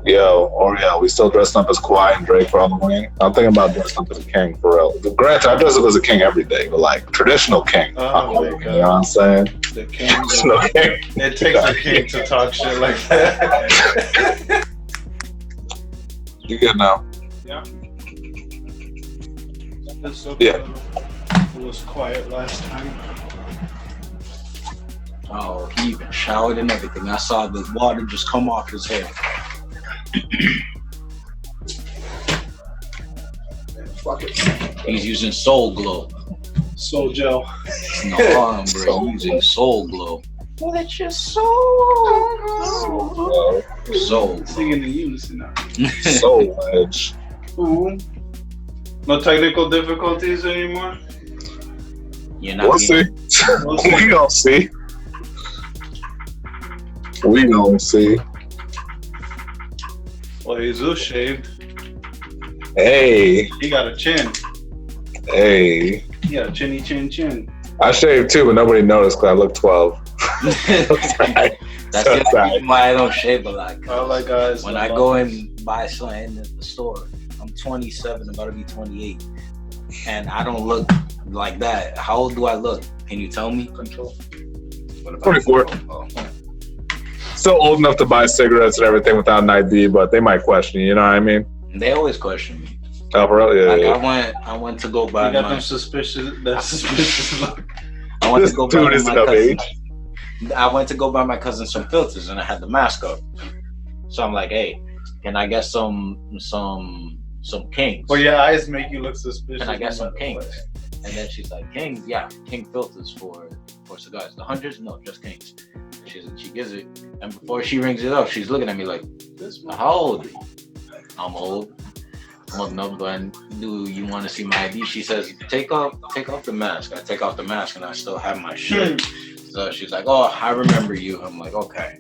Yo, or yeah, we still dressing up as Kawhi and Drake for Halloween. I'm thinking about dressing up as a king for real. Granted, I dress up as a king every day, but like traditional king. Oh my You know god. what I'm saying? The king. Traditional king. It takes a king to talk shit like that. You get now. Yeah. Yeah. It was quiet last time. Oh, he even showered and everything. I saw the water just come off his head. Fuck it. He's using Soul Glow. Soul gel. No harm, bro. He's using Soul Glow. Let your soul. Soul Glow. Singing in unison now. Soul Edge. Ooh. No technical difficulties anymore? You're not We'll see. We'll see. We gonna see. We gonna see. Well, Jesus shaved. Hey, He got a chin. hey. He got a chinny chin. I shaved too, but nobody noticed because I look 12. That's the reason why I don't shave a lot. All that guys. When I go and buy something at the store, I'm 27, about to be 28, and I don't look like that. How old do I look? Can you tell me? Control. What about 24. Oh. Still old enough to buy cigarettes and everything without an ID, but they might question you. You know what I mean? They always question me. Oh, for real? Yeah, Like yeah. I went to go buy You got my. them suspicious. That suspicious look. I went This to go dude buy isn't my of cousin. age. I went to go buy my cousin some filters, and I had the mask up. So I'm like, hey, can I get some Kings? Well, your eyes make you look suspicious. Can I get some no matter Kings? what. And then she's like, King, yeah, King filters for cigars. The hundreds? No, just Kings. She gives it, and before she rings it up, she's looking at me like, This one. how old are you? I'm old. I'm old enough, but do you want to see my ID? She says, take off the mask. I take off the mask, and I still have my shit. So she's like, oh, I remember you. I'm like, okay.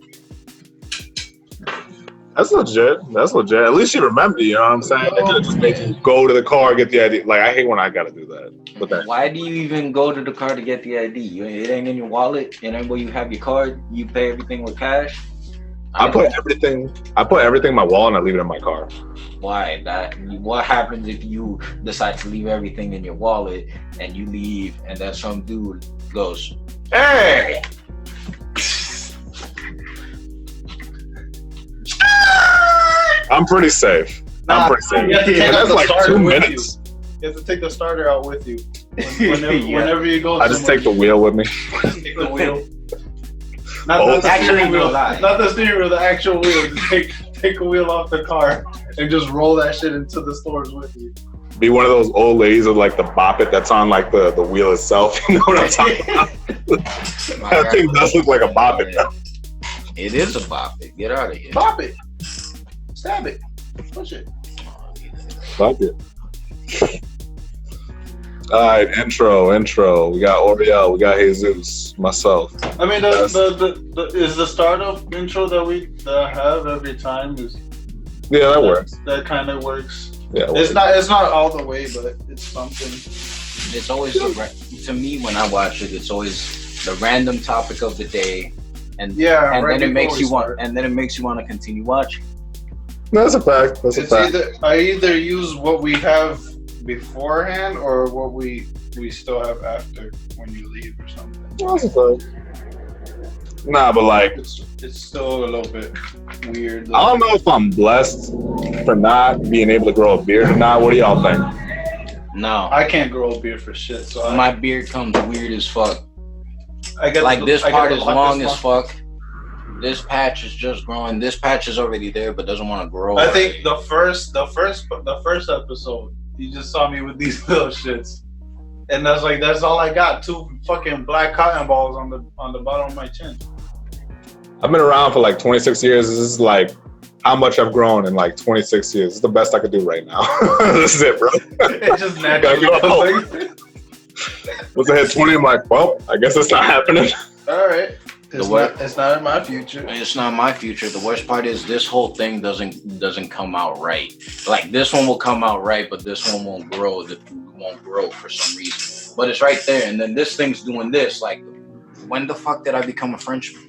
That's legit. That's legit. At least she remembered you, you know what I'm saying? They could have just made you go to the car, get the ID. Like, I hate when I gotta do that. But that, Why do you even go to the car to get the ID? It ain't in your wallet. It ain't where you have your card. You pay everything with cash. I put everything in my wallet and I leave it in my car. Why? What happens if you decide to leave everything in your wallet and you leave and then some dude goes, hey! I'm pretty safe. Nah, I'm pretty safe. you have to take And out that's the like starter 2 with minutes. You have to take the starter out with you. Whenever you go. I just take the wheel with me. Take the wheel. Oh, Not the actually, steering wheel. no lie. Not the steering wheel. The actual wheel. Just take a wheel off the car and just roll that shit into the stores with you. Be one of those old ladies with like the bop it that's on like the wheel itself. You know what I'm talking about? That thing does look like a bop it. It is a bop it. Get out of here. Pop it. Stab it. Push it. Bop it. All right, intro. We got Oriel, we got Jesus, myself. I mean, is the startup intro that I have every time is. Yeah, that works. That kind of works. Yeah, it It's works. not all the way, but it's something. It's always to me when I watch it. It's always the random topic of the day, and Yeah, then it makes you want to continue watching. That's a fact. That's a It's fact. I either use what we have beforehand or what we still have after when you leave or something. That's a fact. Nah, but like, It's still a little bit weird. I don't know if I'm blessed for not being able to grow a beard or not. What do y'all think? No, I can't grow a beard for shit, so my beard comes weird as fuck. I get Like this part is long this as fuck. This patch is just growing. This patch is already there, but doesn't want to grow. I think the first episode, you just saw me with these little shits, and that's all I got. 2 fucking black cotton balls on the bottom of my chin. I've been around for like 26 years. This is like how much I've grown in like 26 years. This is the best I could do right now. This is it, bro. It just naturally. Once I hit 20, I'm like, well, I guess it's not happening. All right. It's not in my future. It's not my future. The worst part is this whole thing doesn't come out right. Like this one will come out right, but this one won't grow. It won't grow for some reason. But it's right there, and then this thing's doing this. Like, when the fuck did I become a Frenchman?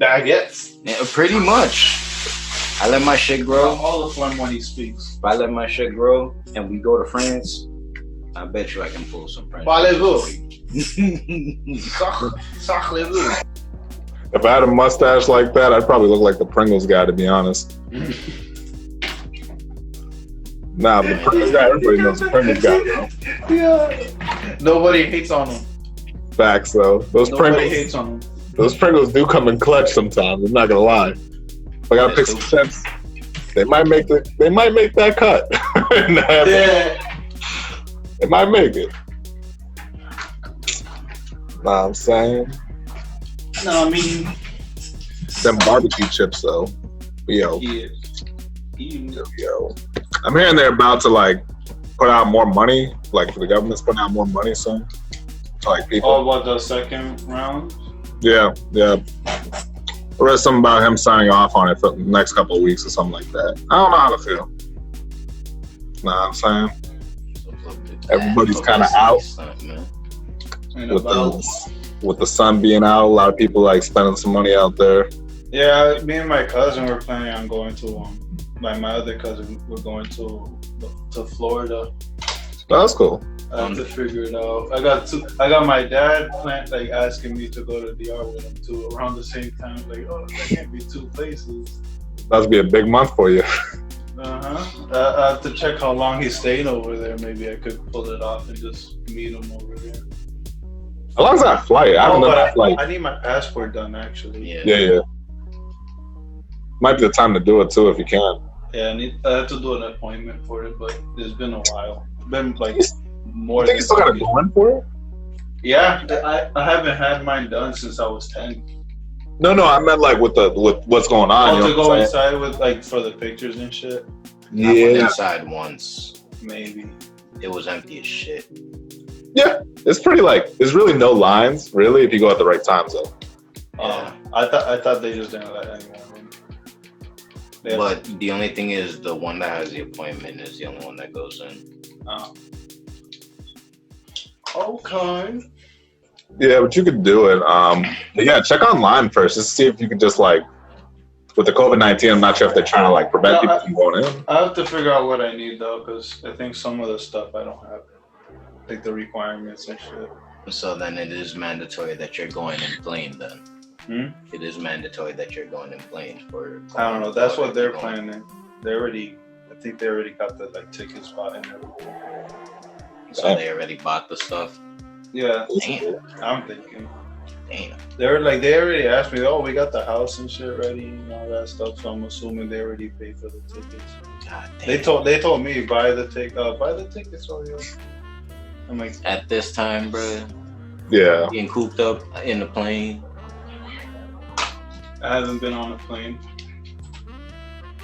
baguettes. Yeah, pretty much. I let my shit grow. All the fun when he speaks. If I let my shit grow and we go to France, I bet you I can pull some French. Parlez-vous. If I had a mustache like that, I'd probably look like the Pringles guy, to be honest. Nah, the Pringles guy, everybody knows the Pringles guy, bro. Yeah. Nobody hates on him. Facts, though. Nobody hates on him. Those Pringles do come in clutch sometimes. I'm not gonna lie. If I gotta pick some cents, they might make that cut. Yeah. They might make it. Nah, I'm saying. No, I mean, Them barbecue chips, though. Yo. yeah. Yo. I'm hearing they're about to, like, put out more money. Like, the government's putting out more money soon. To, like, people. Oh, what, the second round? Yeah. I read something about him signing off on it for the next couple of weeks or something like that. I don't know how to feel. Nah, I'm saying. Everybody's kind of out with the sun being out. A lot of people like spending some money out there. Yeah, me and my cousin were planning on going to my other cousin. We're going to Florida. That's cool. I have to figure it out. I got my dad like asking me to go to DR with him too around the same time. Like, oh, that can't be two places. That'll be a big month for you. I have to check how long he's staying over there. Maybe I could pull it off and just meet him over there. How long is that flight? I haven't done that flight. I need my passport done actually. Yeah. Might be the time to do it too if you can. Yeah, I have to do an appointment for it, but it's been a while. It's been like more. You think you still gotta go in for it? Yeah, I haven't had mine done since I was 10. No, I meant like with what's going on. To go inside with like for the pictures and shit. I went inside once. Maybe. It was empty as shit. Yeah, it's pretty there's really no lines really if you go at the right times though. Yeah. I thought they just didn't let anyone in. But the only thing is the one that has the appointment is the only one that goes in. Oh. Okay. Yeah, but you could do it. But yeah, check online first just to see if you can just with the COVID-19. I'm not sure if they're trying to prevent people from going in. I have to figure out what I need though, because I think some of the stuff I don't have, like the requirements and shit. So then it is mandatory that you're going in plane then. It is mandatory that you're going in plane for. I don't know. That's what they're planning. I think they already got the ticket spot and everything. So they already bought the stuff. Yeah. Damn. I'm thinking. Damn. They already asked me, oh, we got the house and shit ready and all that stuff. So I'm assuming they already paid for the tickets. God damn. They told me buy the tickets, or yo. I'm like, at this time, bro. Yeah. Getting cooped up in the plane. I haven't been on a plane.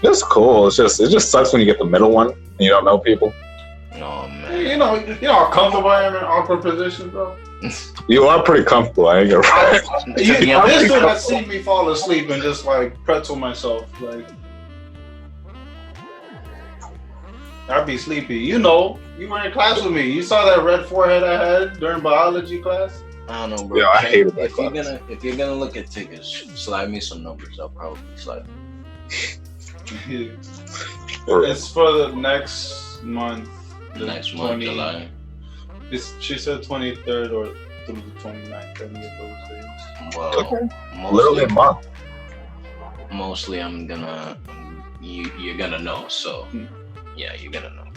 It's cool. It just sucks when you get the middle one and you don't know people. Oh man. You know how comfortable I am in awkward positions, bro. You are pretty comfortable. I ain't gonna lie. This dude has seen me fall asleep and just pretzel myself. I'd be sleepy. You were in class with me. You saw that red forehead I had during biology class? I don't know, bro. Yeah, I hated that class. If you're gonna look at tickets, slide me some numbers. I'll probably slide them. It's for the next month. Next month, July. She said 23rd or through the 29th. Any of those days. Well, literally a month. Mostly, you're gonna know. So, yeah, you're gonna know.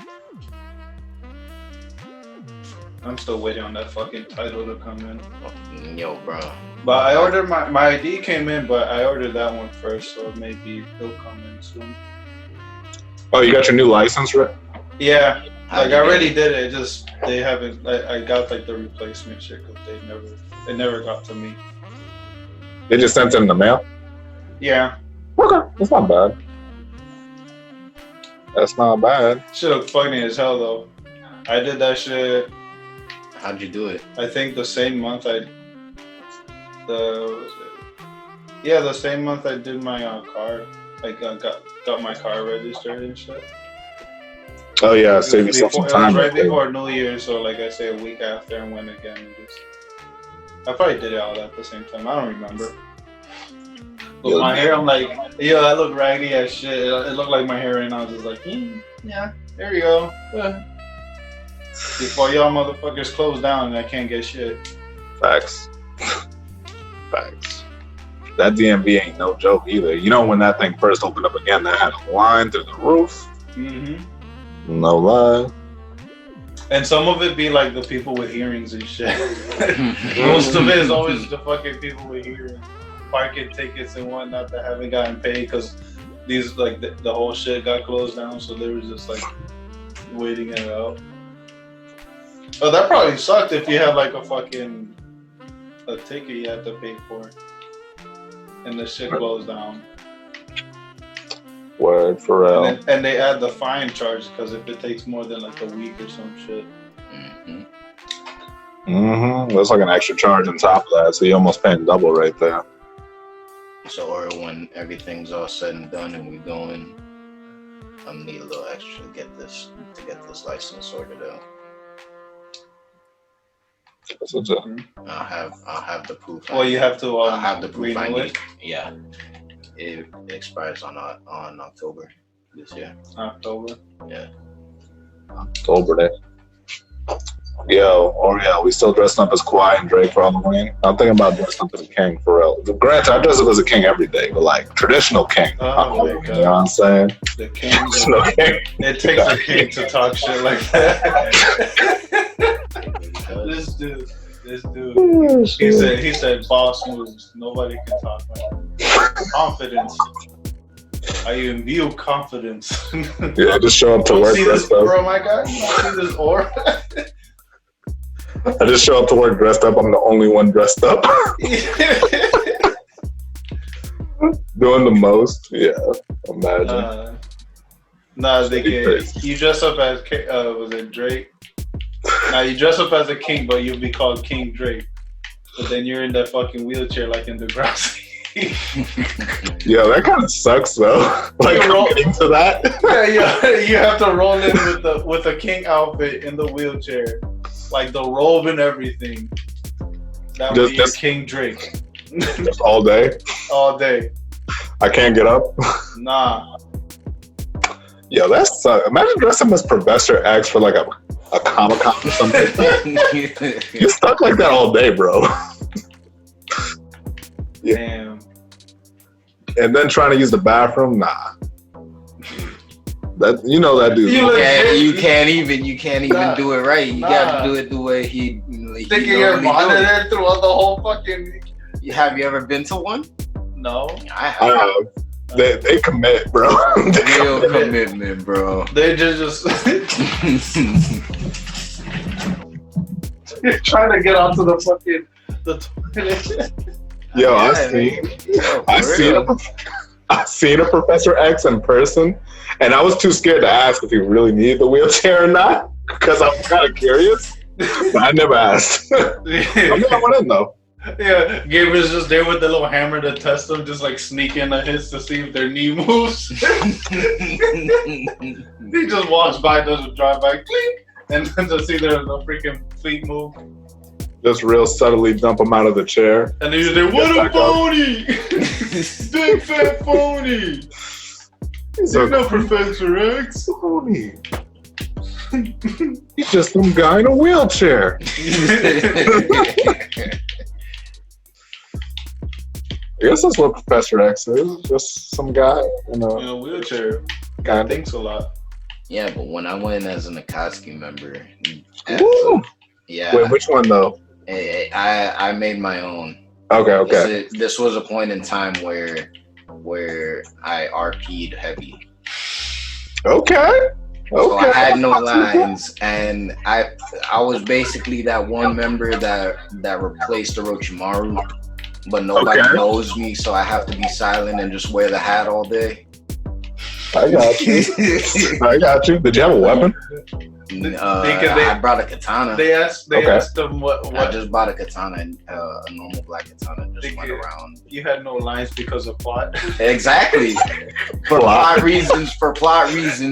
I'm still waiting on that fucking title to come in. Yo, bro. But I ordered my ID came in, but I ordered that one first, so maybe it'll come in soon. Oh, you got your new license, right? Yeah. I already did it. Just they haven't. I got the replacement shit because it never got to me. They just sent it in the mail. Yeah. Okay, that's not bad. That's not bad. Shit look funny as hell though. I did that shit. How'd you do it? I think the same month the same month I did my car. Got my car registered and shit. Oh yeah, save yourself some time. Right before New Year's, so I say a week after, and went again. I probably did it all at the same time. I don't remember. With my hair, I'm like, yo, I look raggedy as shit. It looked like my hair right now. I was just like, yeah, there you go. Before y'all motherfuckers close down and I can't get shit. Facts. That DMV ain't no joke either. You know when that thing first opened up again, that had a line through the roof. Mm-hmm. No lie. And some of it be like the people with hearings and shit. Most of it is always the fucking people with hearings, parking tickets and whatnot that haven't gotten paid because these like the whole shit got closed down, so they were just like waiting it out. Oh, that probably sucked if you had like a ticket you had to pay for, and the shit closed down. Word, for real. And they add the fine charge because if it takes more than like a week or some shit. There's like an extra charge on top of that, so you're almost paying double right there. So, or when everything's all said and done and we going, I'm need a little extra to get this license sorted out. I'll have the proof. Well, you have to. I'll have the proof I need. It? Yeah, it expires on October this year. October. Yeah. October day. We still dressed up as Kawhi and Drake for Halloween. I'm thinking about dressing up as a king for real. Granted, I dress up as a king every day, but like traditional king. Oh my God. You know what I'm saying? The king. It takes a king to talk shit like that. This dude. He said boss moves. Nobody can talk like that. Confidence. I imbue confidence. Yeah, just show up to work dressed up. Oh my God, you don't see this aura? I just show up to work dressed up. I'm the only one dressed up. Doing the most. Yeah, imagine. You dress up as was it Drake? Now you dress up as a king, but you'll be called King Drake. But then you're in that fucking wheelchair like in Degrassi. Yeah, that kind of sucks though. Like getting to that. Yeah, you have to roll in with a king outfit in the wheelchair, like the robe and everything. That would be your King Drake. Just all day. All day. I can't get up. Nah. Yo, that sucks. Imagine dressing as Professor X for like a Comic-Con or something like that. You're stuck like that all day, bro. Yeah. Damn. And then trying to use the bathroom, nah. That that dude. You can't even do it right. You gotta do it the way he thinking you're monitored throughout the whole fucking. Have you ever been to one? No. I have. They commit, bro. Real commitment, bro. They just trying to get onto the toilet. Yo, I seen a Professor X in person, and I was too scared to ask if he really needed the wheelchair or not because I was kind of curious. But I never asked. I went in though. Yeah, Gabe was just there with the little hammer to test them, just like sneaking a hits to see if their knee moves. He just walks by, does a drive by, clink, and then to see their freaking feet move. Just real subtly dump him out of the chair. And then he's there, what a phony! Big fat phony! You're no Professor X. Phony. He's just some guy in a wheelchair. I guess that's what Professor X is. Just some guy in a wheelchair. Guy thinks a lot. Yeah, but when I went as an Akatsuki member, yeah. Wait, which one though? I made my own. Okay. This was a point in time where I RP'd heavy. Okay. So I had no lines, and I was basically that one member that replaced Orochimaru, but nobody knows me, so I have to be silent and just wear the hat all day. I got you. Did you have a weapon? I brought a katana. They asked them what. I just bought a katana, a normal black katana, and just went around. You had no lines because of plot. Exactly. For plot reasons,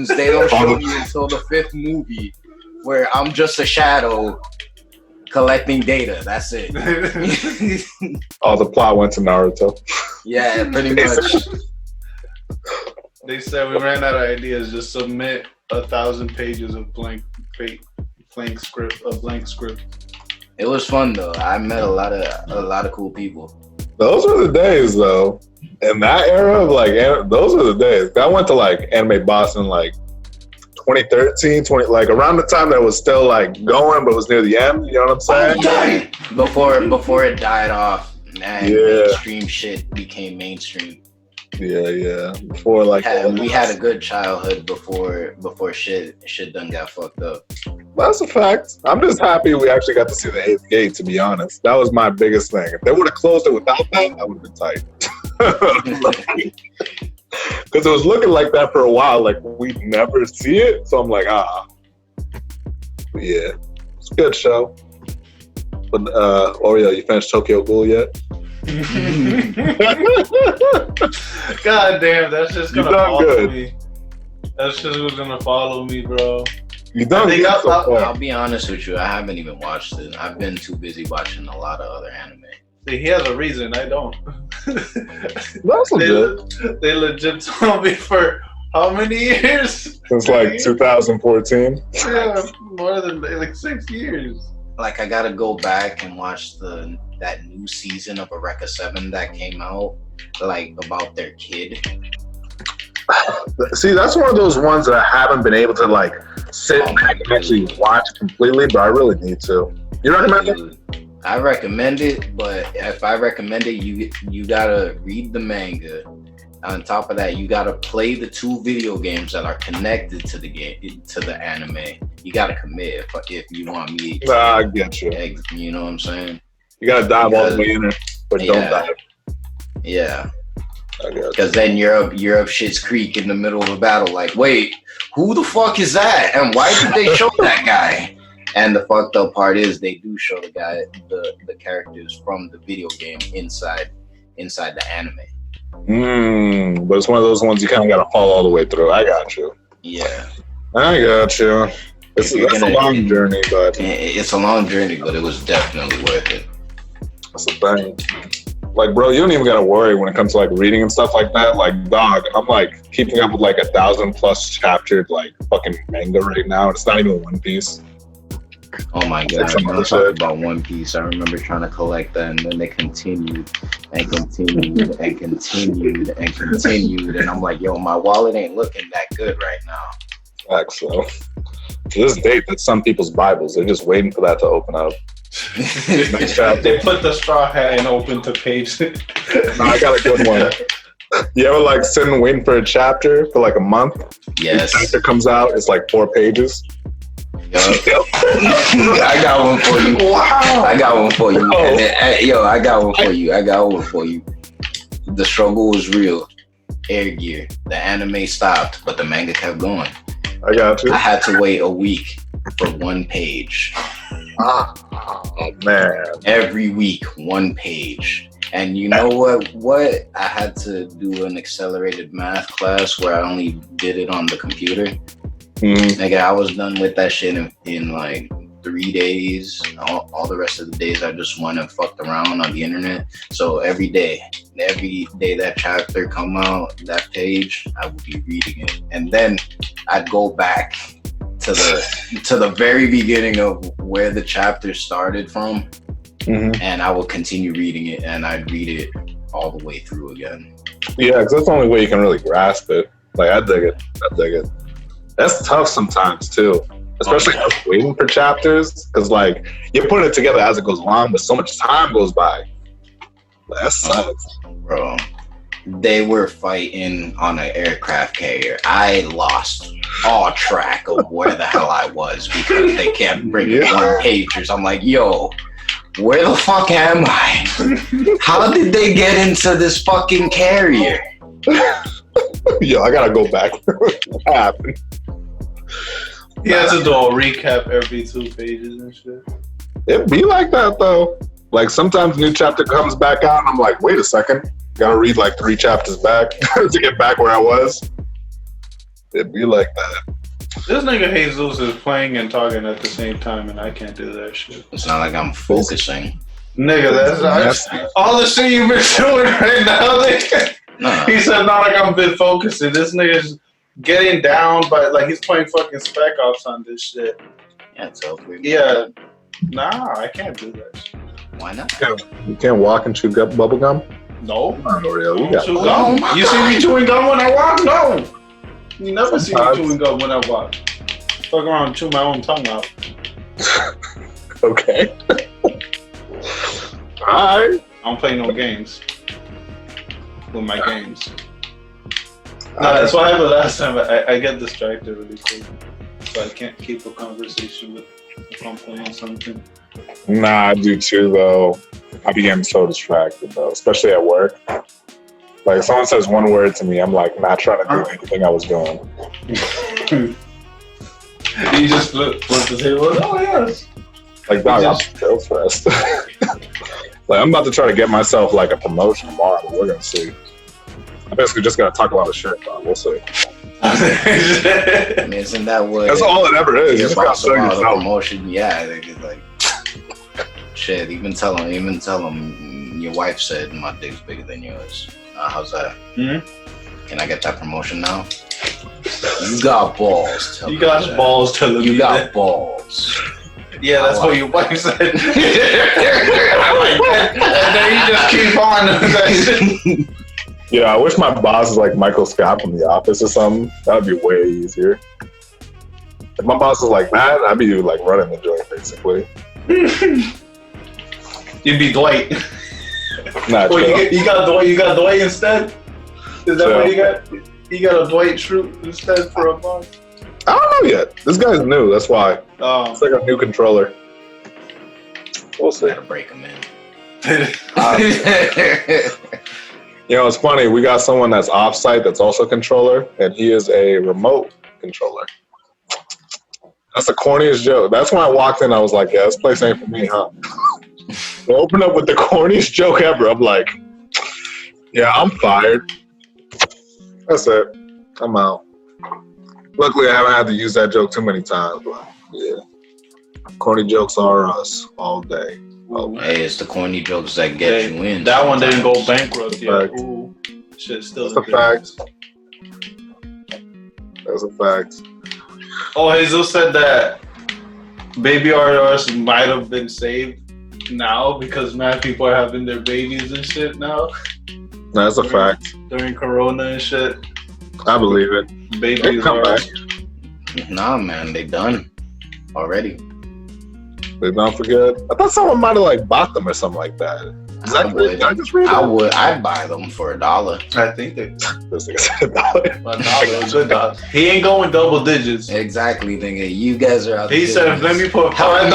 they don't show me until the 5th movie, where I'm just a shadow collecting data. That's it. All the plot went to Naruto. Yeah, pretty much. They said we ran out of ideas. Just submit 1,000 pages of blank script. It was fun though. I met a lot of cool people. Those were the days, though. In that era of like, those were the days. I went to like Anime Boston like 2013, like around the time that it was still like going, but it was near the end. You know what I'm saying? Before it died off, and mainstream shit became mainstream. Yeah. Before like we had a good childhood before shit done got fucked up. That's a fact. I'm just happy we actually got to see the 8th gate, to be honest. That was my biggest thing. If they would have closed it without that, I would have been tight. Because it was looking like that for a while, like we'd never see it. So I'm like, But yeah, it's a good show. But Oreo, you finished Tokyo Ghoul yet? God damn, that's just gonna follow me. That's just what's gonna follow me, bro. You done good so far. I'll be honest with you, I haven't even watched it. I've been too busy watching a lot of other anime. See, he has a reason, I don't. That's legit. They legit told me for how many years? Since like 2014. Yeah, more than like 6 years. Like I gotta go back and watch that new season of Eureka 7 that came out, like about their kid. See, that's one of those ones that I haven't been able to like sit back and actually watch completely, but I really need to. You recommend it? I recommend it, but if I recommend it, you gotta read the manga. On top of that, you gotta play the 2 video games that are connected to the anime. You gotta commit if you want me to. I get you. You know what I'm saying? You gotta dive all the way in it, but don't dive. Yeah. Because then you're up Shit's Creek in the middle of a battle. Like, wait, who the fuck is that? And why did they show that guy? And the fucked up part is they do show the guy, the characters from the video game inside the anime. But it's one of those ones you kind of got to follow all the way through. I got you. Yeah. I got you. It's a long journey, but it's a long journey, but it was definitely worth it. That's the thing. Like, bro, you don't even gotta worry when it comes to like reading and stuff like that. Like, dog, I'm like keeping up with like 1,000+ chaptered like fucking manga right now. It's not even One Piece. Oh my god! I'm talking about One Piece. I remember trying to collect that, and then they continued and continued and continued and continued, and I'm like, yo, my wallet ain't looking that good right now. So, to this date, that's some people's Bibles. They're just waiting for that to open up. They put the straw hat and open to page. No, I got a good one. You ever like sit and waiting for a chapter for like a month? Yes. Each chapter comes out, it's like 4 pages. I got one for you. Wow. I got one for you. Oh. And then, I got one for you. I got one for you. The struggle was real. Air Gear. The anime stopped, but the manga kept going. I got you. I had to wait a week for 1 page. Oh man. Every week, 1 page. And you know what? I had to do an accelerated math class where I only did it on the computer. Like I was done with that shit in like 3 days. All the rest of the days I just went and fucked around on the internet. So every day that chapter come out, that page, I would be reading it. And then I'd go back to the very beginning of where the chapter started from. And I would continue reading it, and I'd read it all the way through again. Yeah, because that's the only way you can really grasp it. Like, I dig it. That's tough sometimes, too. Especially waiting for chapters, because, like, you're putting it together as it goes along, but so much time goes by. That sucks. Bro, they were fighting on an aircraft carrier. I lost all track of where the hell I was because they kept bringing 1 pagers. I'm like, yo, where the fuck am I? How did they get into this fucking carrier? Yo, I gotta go back. What happened? He has to do a recap every 2 pages and shit. It be like that though. Like sometimes a new chapter comes back out and I'm like, wait a second. Gotta read like 3 chapters back to get back where I was. It be like that. This nigga Jesus is playing and talking at the same time, and I can't do that shit. It's not like I'm focusing. Nigga, that's all the shit you've been doing right now, nigga. Nah. He said not like I've been focusing. This nigga's getting down, but like he's playing fucking Spec Ops on this shit. Yeah, tell me. Yeah. Nah, I can't do that shit. Why not? You can't walk and chew bubble gum? No. Not really. I don't chew gum. You see me chewing gum when I walk? No. You never see me chewing gum when I walk. Fuck around and chew my own tongue out. Okay. Alright. I don't play no games with my games. That's what happened last time. I get distracted really quick. So I can't keep a conversation with if I'm playing something. Nah, I do too, though. I be getting so distracted, though, especially at work. Like, if someone says one word to me, I'm like not trying to do anything I was doing. You just flip the table. Oh, yes. Like, dog, I'm still stressed. Like, I'm about to try to get myself like a promotion tomorrow, but we're gonna see. I basically just gotta talk a lot of shit, but we'll see. I mean, isn't that what? That's all it ever is. You just gotta sell about yourself. promotion. Yeah, they just like shit. Even tell them. Your wife said my dick's bigger than yours. How's that? Mm-hmm. Can I get that promotion now? You got balls. You got balls telling me you got that. balls. Yeah, that's what your wife said. I like that. And then you just keep on. Yeah, I wish my boss was like Michael Scott from The Office or something. That'd be way easier. If my boss was like that, I'd be like running the joint basically. You'd be Dwight. Nah, you got Dwight. You got Dwight instead. Is that what you got? You got a Dwight Schrute instead for a boss. I don't know yet. This guy's new. That's why. Oh. It's like a new controller. We'll see. Gotta break them in. You know, it's funny. We got someone that's off-site that's also a controller, and he is a remote controller. That's the corniest joke. That's when I walked in. I was like, "Yeah, this place ain't for me, huh?" We open up with the corniest joke ever. I'm like, "Yeah, I'm fired." That's it. I'm out. Luckily, I haven't had to use that joke too many times, but yeah. Corny jokes are us all day. Oh, hey, it's the corny jokes that get you in. That one sometimes. didn't go bankrupt yet. Fact. Ooh, shit, still. That's a fact. That's a fact. Oh, Jesus said that Baby RRS might have been saved now because mad people are having their babies and shit now. That's a fact. During Corona and shit. I believe it. Babies come are. back. Nah, man, they done already. They don't forget. I thought someone might have like bought them or something like that. Is that would. did I just read that? I'd buy them for $1. I think they. This nigga said $1. $1, good dog. He ain't going double digits. Exactly, nigga. You guys are out He there. said, "Let me put help $5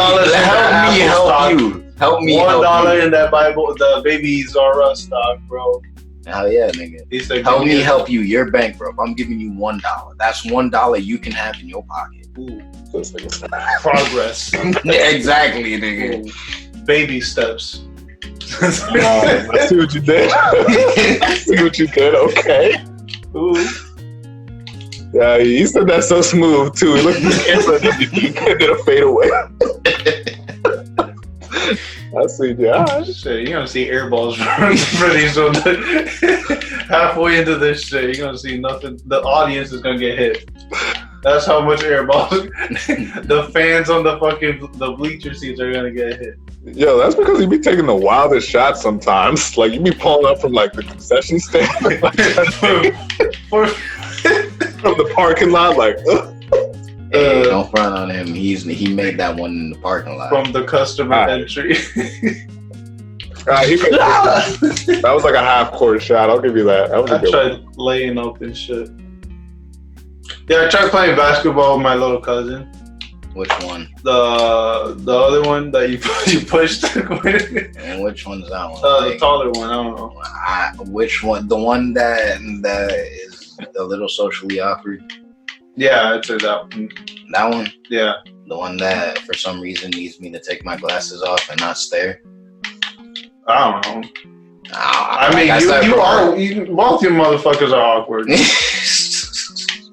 me help you. Help me help $1 you. in that Bible, the Babies R Us stock, bro." Hell yeah, nigga. He said, help me help you. You're bankrupt. I'm giving you $1. That's $1 you can have in your pocket. Ooh. This nigga said Progress. Exactly, nigga. Ooh. Baby steps. I see what you did. I see what you did. Okay. Ooh. Yeah, he said that so smooth too. He looked at the camera and did a fade away. I see, yeah. Shit, you're gonna see air balls for these ones. Halfway into this shit, you're gonna see nothing. The audience is gonna get hit. That's how much air balls. The fans on the bleacher seats are gonna get hit. Yo, that's because you be taking the wildest shots sometimes. Like you be pulling up from like the concession stand, from the parking lot, like. Hey, don't front on him. He made that one in the parking lot. From the customer entry. That was like a half-court shot. I'll give you that. That was a good tried laying up and shit. Yeah, I tried playing basketball with my little cousin. Which one? The other one that you pushed. And which one's that one? The taller one. I don't know. Which one? The one that is a little socially awkward. Yeah, I'd say that one. That one? Yeah. The one that for some reason needs me to take my glasses off and not stare. I don't know. I mean, both you motherfuckers are awkward.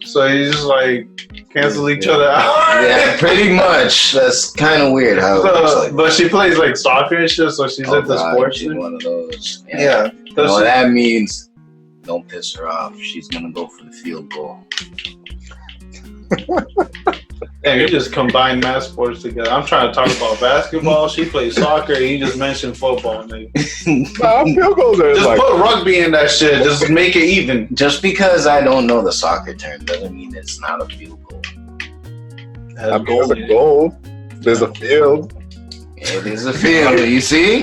So you just like cancel each other out. Yeah, pretty much. That's kind of weird how it looks like. But she plays like soccer and shit, so she's into sports. She's one of those. Yeah. You know what that means? Don't piss her off. She's gonna go for the field goal. Damn, you just combine mass sports together. I'm trying to talk about basketball. She plays soccer. And you just mentioned football, nigga. Field goals are Just like, put rugby in that shit. Just make it even. Just because I don't know the soccer term doesn't mean it's not a field goal. there's a goal. There's a field. It is a field. You see?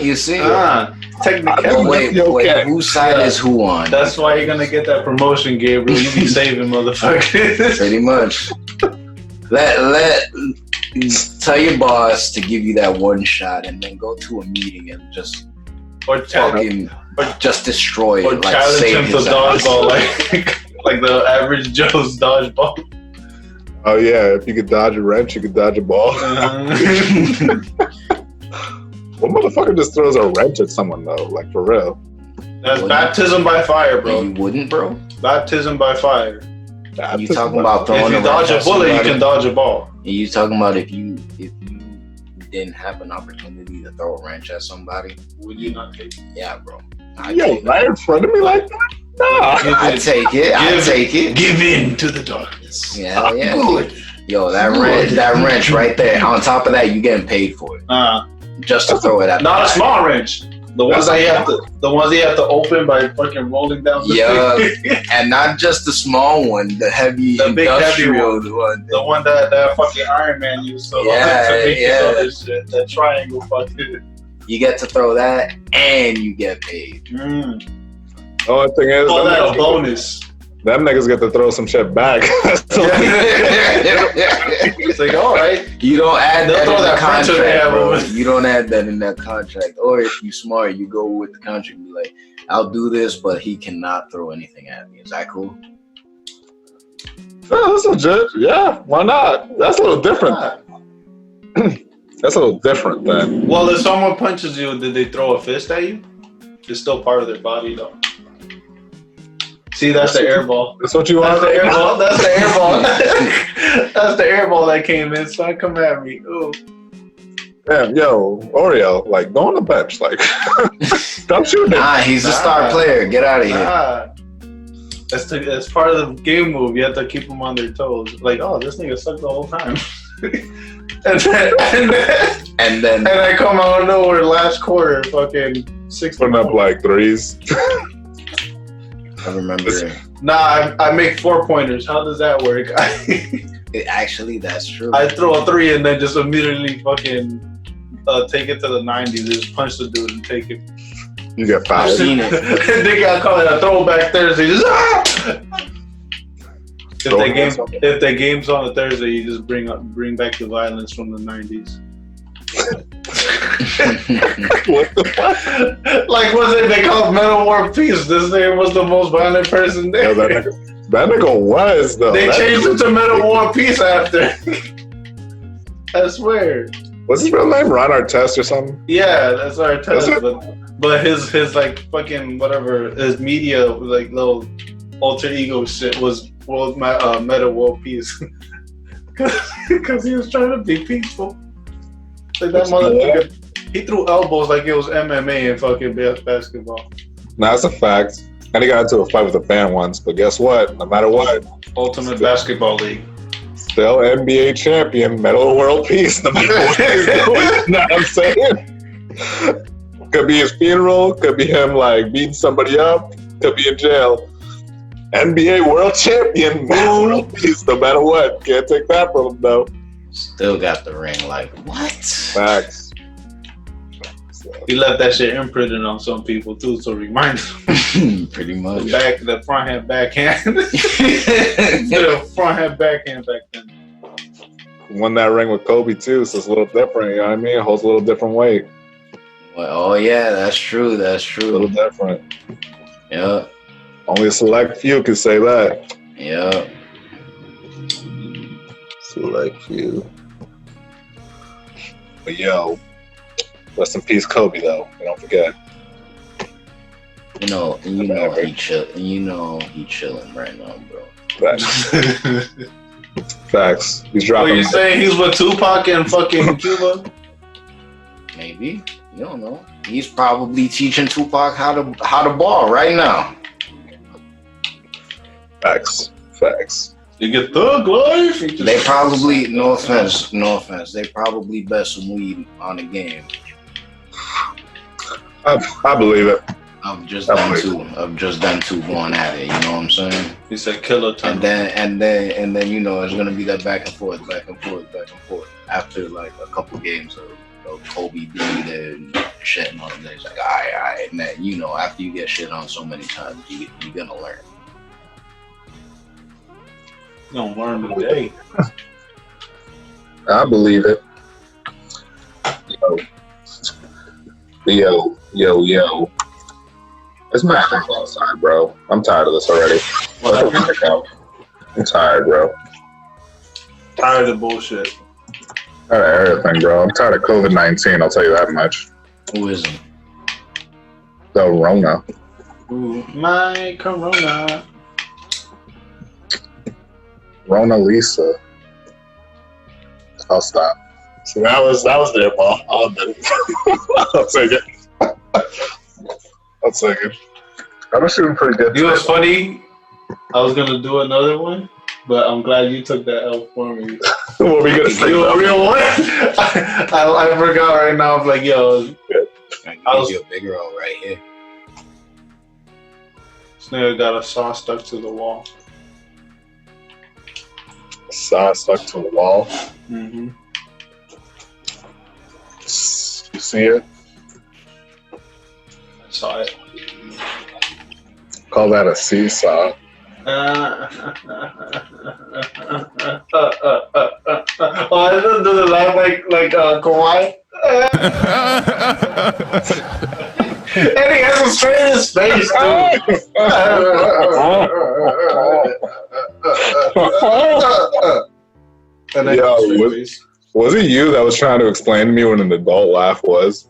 Technically. Wait, whose side is who on? That's why you're gonna get that promotion, Gabriel. You be saving motherfuckers. Pretty much. Tell your boss to give you that one shot and then go to a meeting and just just destroy it. Or like challenge him to dodgeball like the average Joe's dodgeball. Oh yeah, if you could dodge a wrench, you could dodge a ball. What motherfucker just throws a wrench at someone though? Like for real? That's baptism by fire, bro. You wouldn't, bro? Baptism by fire. You talking about throwing if you dodge a bullet, you can dodge a ball. And you talking about if you didn't have an opportunity to throw a wrench at somebody, would you not take it? Yeah, bro. Right in front of me like that? No. I take it. Give in to the darkness. Yeah. Yo, that wrench right there. On top of that, you getting paid for it. Just to throw it at. Not a small wrench. The ones that you have to open by fucking rolling down the thing. And not just the small one, the heavy big heavy one. The one that fucking Iron Man used to make his other shit. That triangle fucking. You get to throw that and you get paid. The only thing is, that a bonus. Them niggas get to throw some shit back. It's like, all right. You don't add that in the contract, bro. With. You don't add that in that contract. Or if you smart, you go with the contract and be like, I'll do this, but he cannot throw anything at me. Is that cool? Yeah, that's legit. Yeah, why not? That's a little different. That's a little different then. Well, if someone punches you, did they throw a fist at you? It's still part of their body, though. See, that's the air ball. That's what you want? That's the air ball. That's the air ball. That's the air ball that came in. Son, come at me. Ooh. Damn, yo, Oreo, like, go on the bench. Like, don't shoot him. Nah, he's a star player. Get out of here. That's part of the game move. You have to keep them on their toes. Like, oh, this nigga sucked the whole time. and then I come out of nowhere last quarter, fucking 6. Putting up like threes. I remember. Nah, I make 4-pointers. How does that work? Actually, that's true. I throw a 3 and then just immediately fucking take it to the 90s. Just punch the dude and take it. You get fouled. I've seen it. They got called a throwback Thursday. Just, If the game's on a Thursday, you just bring back the violence from the 90s. What the fuck? Like, was it they called Metal War Peace? This nigga was the most violent person there. Yo, that nigga was though. They changed it to Metal War Peace after. I swear. What's his real name? Ron Artest or something? Yeah, that's Artest. But his like fucking whatever, his media like little alter ego shit was Metal World Peace. Because he was trying to be peaceful. Like that motherfucker, he threw elbows like it was MMA and fucking basketball. Nah, that's a fact. And he got into a fight with a fan once, but guess what? No matter what, Ultimate Basketball League. Still NBA champion, Metal World Peace, no matter what he's doing. You know what I'm saying? Could be his funeral, could be him like beating somebody up, could be in jail. NBA World Champion, Metal World Peace, no matter what. Can't take that from him though. Still got the ring, like, what? Facts. So. He left that shit imprinted on some people too, so remind them. Pretty much. The front hand, backhand. The front hand, backhand back then. Won that ring with Kobe too, so it's a little different, you know what I mean? It holds a little different weight. Well, oh yeah, that's true. That's true. A little different. Yeah. Only a select few can say that. Yeah. Select few. But yo, rest in peace, Kobe. Though, don't forget. You know he chilling right now, bro. Right. Facts. He's What dropping. you saying? He's with Tupac in fucking Cuba? Maybe. You don't know. He's probably teaching Tupac how to ball right now. Facts. You get thug life. They probably, no offense, they probably bet some weed on the game. I believe it. Of just them two going at it, you know what I'm saying? He said killer time. And then you know it's gonna be that back and forth after like a couple games of Kobe beat and shit and all that. It's like, all right, and then you know after you get shit on so many times, you're gonna learn. You don't learn today. I believe it. Yo. It's my house outside, bro. I'm tired of this already. I'm tired, bro. Tired of bullshit. Tired of everything, bro. I'm tired of COVID-19, I'll tell you that much. Who isn't? The Rona. Ooh, my Corona. Rona Lisa. I'll stop. So that was their ball. I'll take it. I'll take it. I'm shooting pretty good. You know what's funny? I was gonna do another one, but I'm glad you took that L for me. What are we gonna say? Real one? I forgot right now. I'm like, yo. I give you a bigger L right here. This nigga got a saw stuck to the wall. Saw stuck to the wall. Mm-hmm. You see it? I saw it. Call that a seesaw. Oh, I didn't do the laugh like Kawhi. And he has a straight in his face, too. Yo, was it you that was trying to explain to me what an adult laugh was?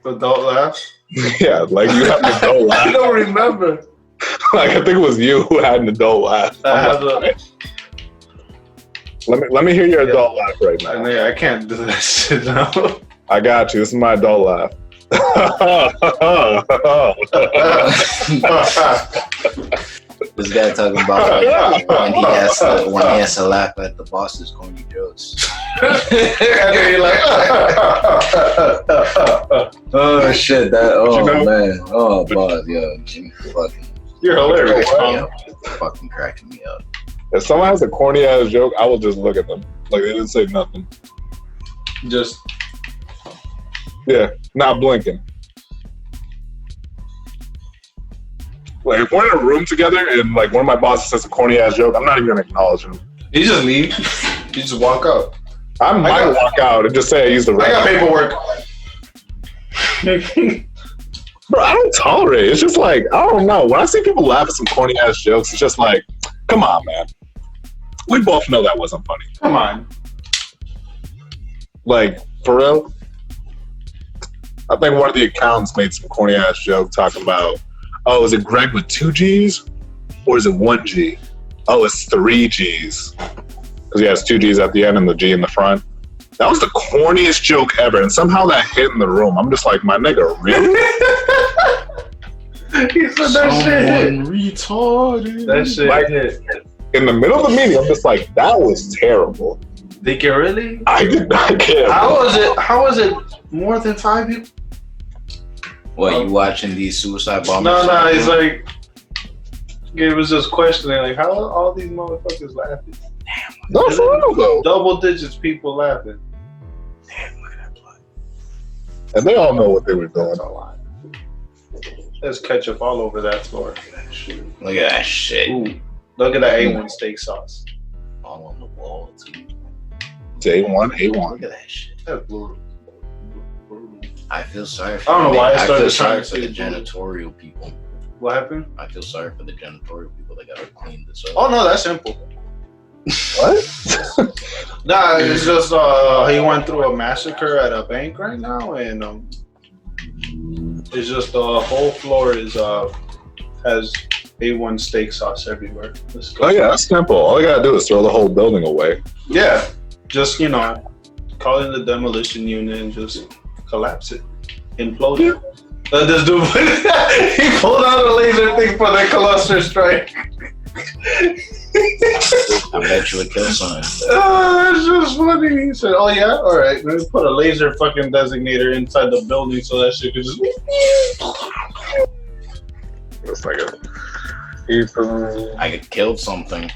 Adult laugh? Yeah, like you have an adult laugh. I don't remember. Like I think it was you who had an adult laugh. Let me hear your adult laugh right now. I can't do that shit now. I got you. This is my adult laugh. This guy talking about like, when he has to laugh at the boss's corny jokes. And then you're like, oh shit! Man! Oh boss, you're hilarious. Fucking cracking me up. If someone has a corny ass joke, I will just look at them like they didn't say nothing. Just Not blinking. Like if we're in a room together and like one of my bosses says a corny ass joke, I'm not even gonna acknowledge him. you just leave. You just walk out. I might walk out and just say I used the I got paperwork. Bro, I don't tolerate it. It's just like, I don't know. When I see people laugh at some corny ass jokes, it's just like, come on, man. We both know that wasn't funny. Come on. Like, for real? I think one of the accountants made some corny ass joke talking about, oh, is it Greg with 2 G's? Or is it 1 G? Oh, it's 3 G's. Because he has 2 G's at the end and the G in the front. That was the corniest joke ever, and somehow that hit in the room. I'm just like, my nigga, really? He said that shit hit. Retarded. That shit hit. In the middle of the meeting, I'm just like, that was terrible. Think you really? I did not care. How was it more than 5 people? What, you watching these suicide bombers? No, it's like, it was just questioning, like, how are all these motherfuckers laughing? Damn. No, for real, though. Double digits people laughing. Damn, look at that blood. And they all know what they were doing. There's ketchup all over that floor. Look at that shit. Ooh, look at that A1 steak sauce. All on the wall, too. Day one, A1. Look at that shit. That's brutal. I feel sorry for I don't know why I feel started sorry trying for to the say janitorial people. What happened? I feel sorry for the janitorial people that gotta clean this up. Oh no, that's simple. What? Nah, it's just he went through a massacre at a bank right now, and it's just the whole floor is has A1 steak sauce everywhere. Let's go. Oh yeah, that's simple. All you gotta do is throw the whole building away. Yeah, just call in the demolition unit and just collapse it, implode it. This dude, he pulled out a laser thing for the cluster strike. I bet you would kill someone. Oh, that's just funny. He said, "Oh yeah, all right. Let me put a laser fucking designator inside the building so that shit could just." It's like I could kill something.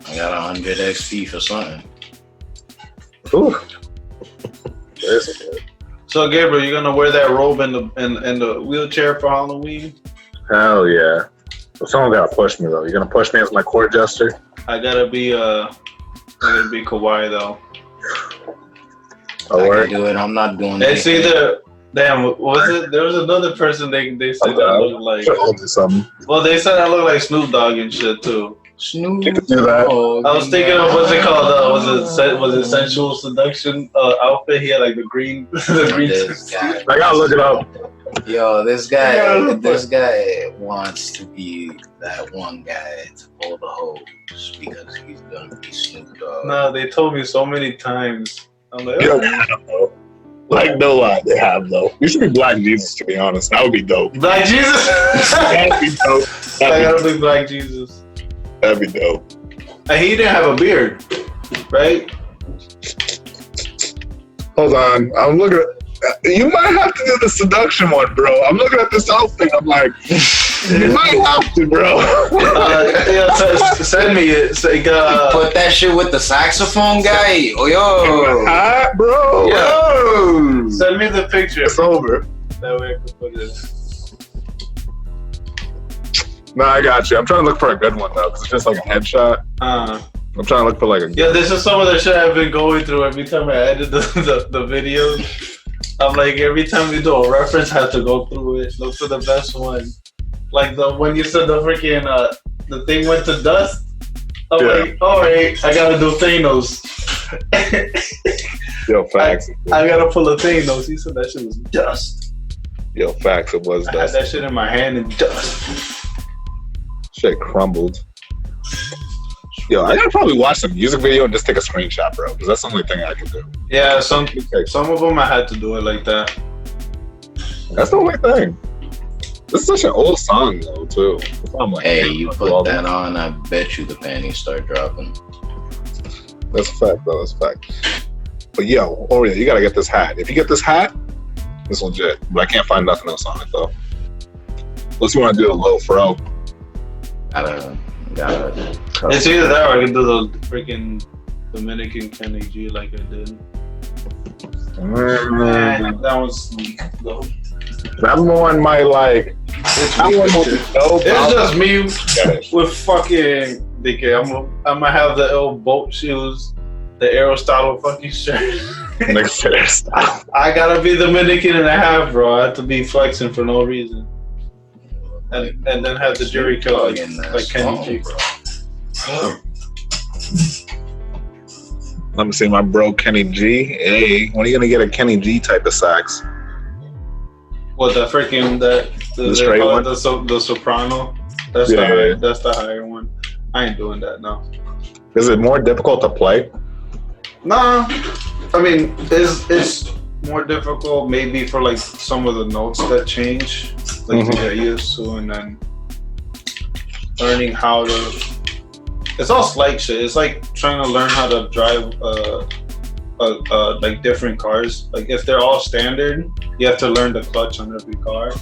I got 100 XP for something. Ooh. So Gabriel, you gonna wear that robe in the wheelchair for Halloween? Hell yeah. Someone gotta push me though. You gonna push me as my court jester? I gotta be Kawhi though. I can do it. I'm not doing it. It's either was it? There was another person they said that looked like. I'll do something. Well, they said I look like Snoop Dogg and shit too. Snoop. You can do that. I was thinking of what's it called? Was it Sensual Seduction outfit? He had like the green, This guy. I gotta look it up. Yo, this guy wants to be that one guy to pull the hose because he's gonna be Snoop Dogg. No, they told me so many times. I'm like, Yo, like no lie, they have though. You should be Black Jesus to be honest. That would be dope. Black Jesus. That'd be dope. I gotta be Black Jesus. That'd be dope. And he didn't have a beard, right? Hold on, I'm looking at. You might have to do the seduction one, bro. I'm looking at this outfit. I'm like, you might have to, bro. Send me it. Say, put that shit with the saxophone guy. Oh, yo. Hot, bro. Yo. Send me the picture. It's over. That way I can put it. Nah, I got you. I'm trying to look for a good one, though, because it's just like a headshot. I'm trying to look for like a good Yeah, this is some of the shit I've been going through every time I edit the videos. I'm like, every time we do a reference, I have to go through it, look for the best one. Like when you said the freaking, the thing went to dust. I'm like, all right, I gotta do Thanos. Yo, facts. I gotta pull a Thanos. He said that shit was dust. Yo, facts, it was I dust. had that shit in my hand and dust. Shit crumbled. Yo, I gotta probably watch the music video and just take a screenshot, bro, because that's the only thing I can do. Yeah, some of them I had to do it like that. That's the only thing. This is such an old song, though, too. I'm like, Hey, you put that on, I bet you the panties start dropping. That's a fact, though. That's a fact. But yo, oh yeah, you gotta get this hat. If you get this hat, it's legit. But I can't find nothing else on it, though. Unless you want to do the low fro. It's either that or I can do the freaking Dominican Kenny G like I did. That one's sneak though. That one might like. That one will be dope. It's just me with fucking. I'm gonna have the old boat shoes, the Aristotle fucking shirt. I gotta be Dominican and a half, bro. I have to be flexing for no reason. And then have the jury kill like Kenny G. Let me see my bro Kenny G. Hey, when are you gonna get a Kenny G type of sax? What the freaking the straight one? The soprano. That's the higher one. I ain't doing that now. Is it more difficult to play? Nah, I mean it's more difficult maybe for like some of the notes that change, like you get used to, and then learning how to. It's all slight shit. It's like trying to learn how to drive like different cars. Like if they're all standard, you have to learn the clutch on every car,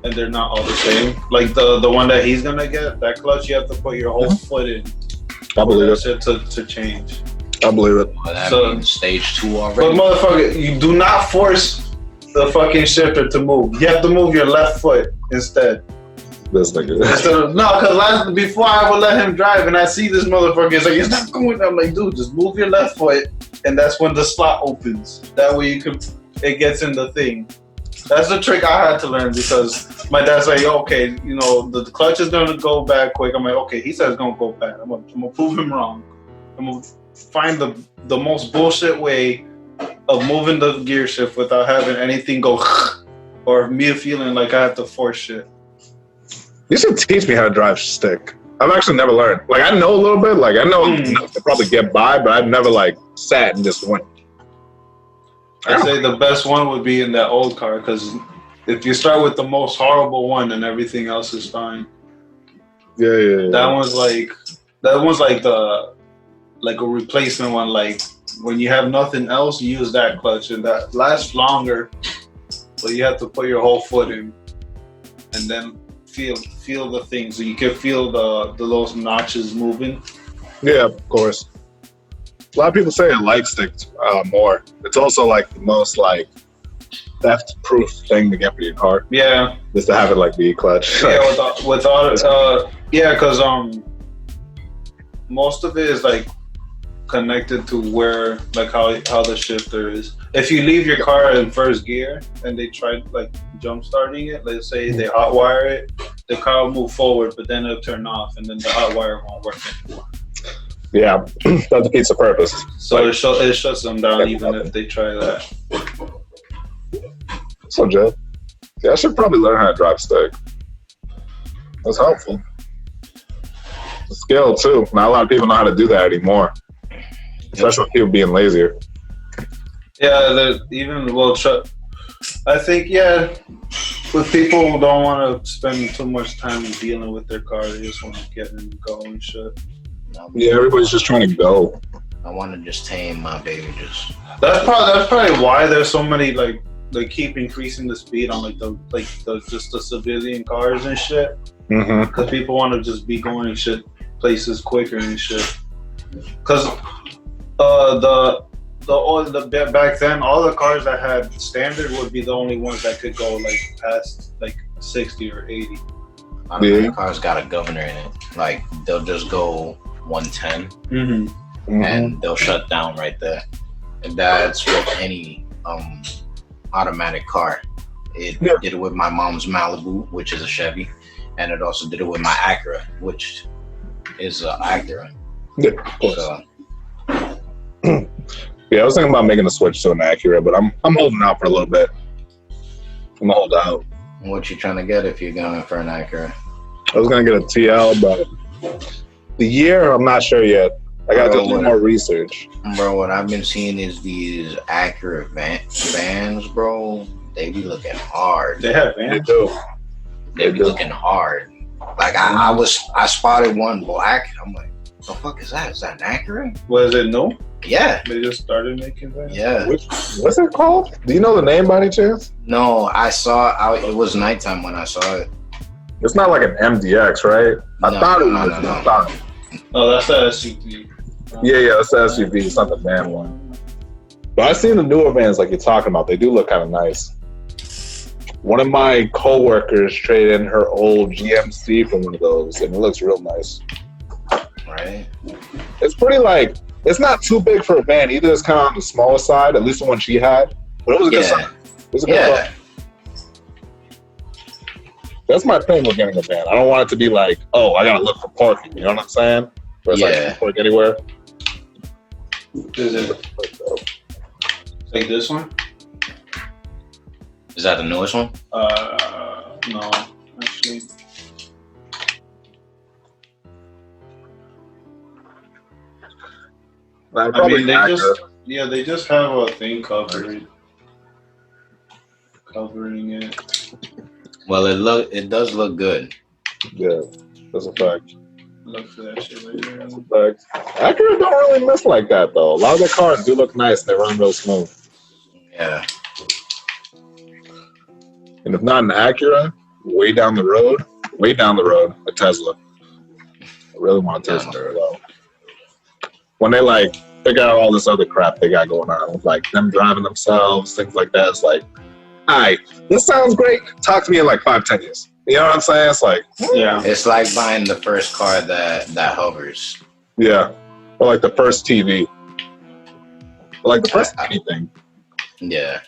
and they're not all the same. Like the one that he's gonna get, that clutch, you have to put your whole foot in. I believe it. Shit to change. I believe it. Well, that means stage 2 already. But motherfucker, you do not force the fucking shifter to move. You have to move your left foot instead. This nigga. No, because before I would let him drive, and I see this motherfucker, it's like, it's not going. I'm like, dude, just move your left foot, and that's when the slot opens. That way it gets in the thing. That's the trick I had to learn, because my dad's like, okay, the clutch is gonna go back quick. I'm like, okay, he says it's gonna go back. I'm gonna prove him wrong. I'm gonna find the most bullshit way of moving the gear shift without having anything go or me feeling like I have to force shit. You should teach me how to drive stick. I've actually never learned. Like, I know a little bit. Like, I know enough to probably get by, but I've never, like, sat and just went. I'd say the best one would be in that old car, because if you start with the most horrible one, then everything else is fine. Yeah. That one's like a replacement one. Like, when you have nothing else, you use that clutch, and that lasts longer. But you have to put your whole foot in, and then feel the things. So you can feel the little notches moving. Yeah, of course. A lot of people say I like stick more. It's also like the most like theft-proof thing to get for your car. Yeah, just to have it like be clutch. Yeah, with auto, yeah, because most of it is like connected to where, like how the shifter is. If you leave your car in first gear and they try like jump starting it, let's say they hot wire it, the car will move forward, but then it'll turn off, and then the hot wire won't work anymore. Yeah, that defeats the purpose. So like, it shuts them down even if they try that. So, Joe, yeah, I should probably learn how to drive stick. That's helpful. It's a skill too. Not a lot of people know how to do that anymore. Especially with people being lazier. Yeah, I think, but people don't want to spend too much time dealing with their car. They just want to get in and go and shit. Yeah, everybody's just trying to go. I want to just tame my baby. That's probably why there's so many like they keep increasing the speed on the civilian cars and shit. Because people want to just be going and shit places quicker and shit. Because back then, all the cars that had standard would be the only ones that could go like past like 60 or 80. I don't know, cars got a governor in it. Like they'll just go 110 and they'll shut down right there. And that's with any automatic car. It did it with my mom's Malibu, which is a Chevy, and it also did it with my Acura, which is an Acura. Yeah, of course. Yeah, I was thinking about making a switch to an Acura, but I'm holding out for a little bit. I'm gonna hold out. What you trying to get if you're going for an Acura? I was gonna get a TL, but the year I'm not sure yet. I gotta do a little more research. Bro, what I've been seeing is these Acura vans, bro. They be looking hard. They have vans. They do. They be looking hard. Like I spotted one black. I'm like, the fuck is that? Is that an Acura? Was it no? Yeah. They just started making that? Yeah. What's it called? Do you know the name by any chance? No, I saw it was nighttime when I saw it. It's not like an MDX, right? I thought it was. No. Oh, that's the SUV. Yeah, that's the SUV. It's not the van one. But I've seen the newer vans like you're talking about. They do look kind of nice. One of my coworkers traded in her old GMC from one of those, and it looks real nice. Right. It's pretty like, it's not too big for a van either. It's kind of on the smaller side, at least the one she had. But it was a good size. It was a good size. That's my thing with getting a van. I don't want it to be like, oh, I gotta look for parking. You know what I'm saying? Where it's like, you can park anywhere. Is it like this one? Is that the newest one? No, actually. I mean, they just have a thing covering it. Well, it does look good. Yeah, that's a fact. Look for that shit later. That's a fact. Acura don't really miss like that though. A lot of the cars do look nice and they run real smooth. Yeah. And if not an Acura, way down the road, a Tesla. I really want a Tesla though. When they like figure out all this other crap they got going on, like them driving themselves, things like that, it's like, all right, this sounds great. Talk to me in like 5-10 years. You know what I'm saying? It's like, yeah. It's like buying the first car that hovers. Yeah. Or like the first TV. Or like the first anything. Yeah.